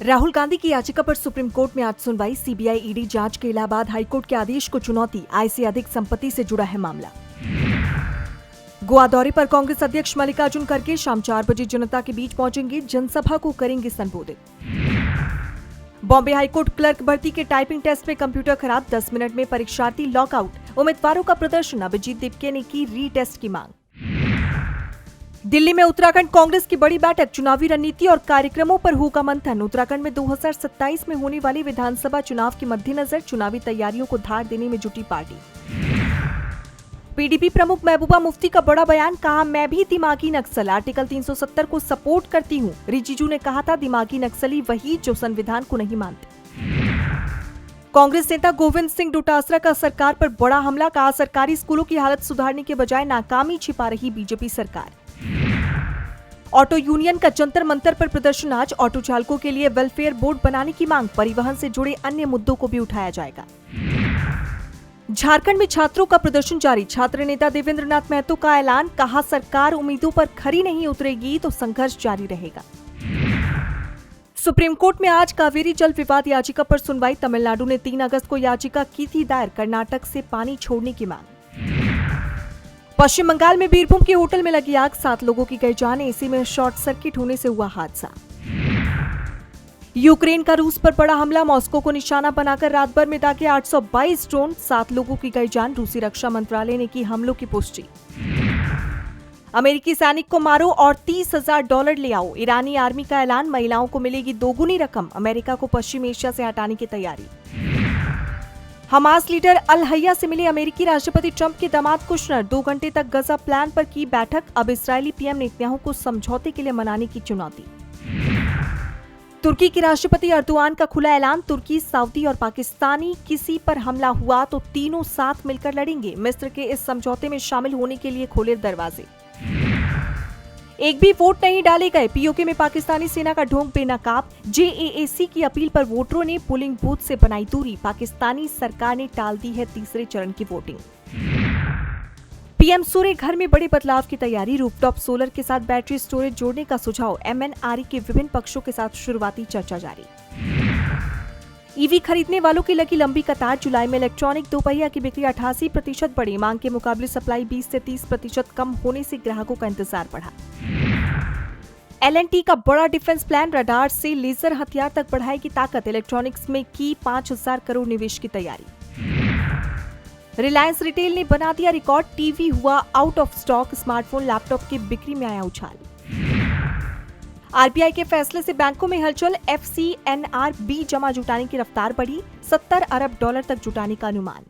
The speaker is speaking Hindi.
राहुल गांधी की याचिका पर सुप्रीम कोर्ट में आज सुनवाई। सीबीआई ईडी जांच के इलाहाबाद हाईकोर्ट के आदेश को चुनौती। आय से अधिक संपत्ति से जुड़ा है मामला। गोवा दौरे पर कांग्रेस अध्यक्ष मल्लिकार्जुन खड़गे शाम 4 बजे जनता के बीच पहुंचेंगे, जनसभा को करेंगे संबोधित। बॉम्बे हाईकोर्ट क्लर्क भर्ती के टाइपिंग टेस्ट में कंप्यूटर खराब, 10 मिनट में परीक्षार्थी लॉकआउट। उम्मीदवारों का प्रदर्शन, अभिजीत दिपके ने की रीटेस्ट की मांग। दिल्ली में उत्तराखंड कांग्रेस की बड़ी बैठक, चुनावी रणनीति और कार्यक्रमों पर होगा मंथन। उत्तराखंड में 2027 में होने वाले विधानसभा चुनाव के मद्देनजर चुनावी तैयारियों को धार देने में जुटी पार्टी। पीडीपी प्रमुख महबूबा मुफ्ती का बड़ा बयान, कहा मैं भी दिमागी नक्सल, आर्टिकल 370 को सपोर्ट करती हूं। रिजिजू ने कहा था दिमागी नक्सली वही जो संविधान को नहीं मानते। कांग्रेस नेता गोविंद सिंह डोटासरा का सरकार पर बड़ा हमला, कहा सरकारी स्कूलों की हालत सुधारने के बजाय नाकामी छिपा रही बीजेपी सरकार। ऑटो यूनियन का जंतर मंतर पर प्रदर्शन आज, ऑटो चालकों के लिए वेलफेयर बोर्ड बनाने की मांग, परिवहन से जुड़े अन्य मुद्दों को भी उठाया जाएगा। झारखंड में छात्रों का प्रदर्शन जारी, छात्र नेता देवेंद्र नाथ महतो का ऐलान, कहा सरकार उम्मीदों पर खरी नहीं उतरेगी तो संघर्ष जारी रहेगा। सुप्रीम कोर्ट में आज कावेरी जल विवाद याचिका पर सुनवाई। तमिलनाडु ने 3 अगस्त को याचिका की थी दायर, कर्नाटक से पानी छोड़ने की मांग। पश्चिम बंगाल में बीरभूम के होटल में लगी आग, 7 लोगों की गई जान, एसी में शॉर्ट सर्किट होने से हुआ हादसा। यूक्रेन का रूस पर बड़ा हमला, मॉस्को को निशाना बनाकर रात भर में दागे 822 ड्रोन, 7 लोगों की गई जान। रूसी रक्षा मंत्रालय ने की हमलों की पुष्टि। अमेरिकी सैनिक को मारो और $30,000 ले आओ, ईरानी आर्मी का ऐलान, महिलाओं को मिलेगी दोगुनी रकम। अमेरिका को पश्चिम एशिया से हटाने की तैयारी। हमास लीडर अल हय्या से मिले अमेरिकी राष्ट्रपति ट्रंप के दामाद कुशनर, 2 घंटे तक गजा प्लान पर की बैठक। अब इस्राएली पीएम नेतन्याहू को समझौते के लिए मनाने की चुनौती। तुर्की के राष्ट्रपति अर्दोआन का खुला ऐलान, तुर्की, सऊदी और पाकिस्तानी किसी पर हमला हुआ तो तीनों साथ मिलकर लड़ेंगे। मिस्र के इस समझौते में शामिल होने के लिए खोले दरवाजे। एक भी वोट नहीं डाले गए, पीओके में पाकिस्तानी सेना का ढोंग बेनकाब। जेएएसी की अपील पर वोटरों ने पोलिंग बूथ से बनाई दूरी। पाकिस्तानी सरकार ने टाल दी है तीसरे चरण की वोटिंग। पीएम सूर्य घर में बड़े बदलाव की तैयारी, रूफटॉप सोलर के साथ बैटरी स्टोरेज जोड़ने का सुझाव। एमएनआरई के विभिन्न पक्षों के साथ शुरुआती चर्चा जारी। ईवी खरीदने वालों की लगी लंबी कतार, जुलाई में इलेक्ट्रॉनिक दोपहिया की बिक्री 88% बढ़ी। मांग के मुकाबले सप्लाई 20 से 30% कम होने से ग्राहकों का इंतजार बढ़ा। एलएनटी का बड़ा डिफेंस प्लान, रडार से लेजर हथियार तक बढ़ाएगी ताकत। इलेक्ट्रॉनिक्स में की 5,000 करोड़ निवेश की तैयारी। रिलायंस रिटेल ने बना दिया रिकॉर्ड, टीवी हुआ out of stock, smartphone laptop की बिक्री में आया उछाल। आरबीआई के फैसले से बैंकों में हलचल, FCNR जमा जुटाने की रफ्तार बढ़ी, $70 अरब तक जुटाने का अनुमान।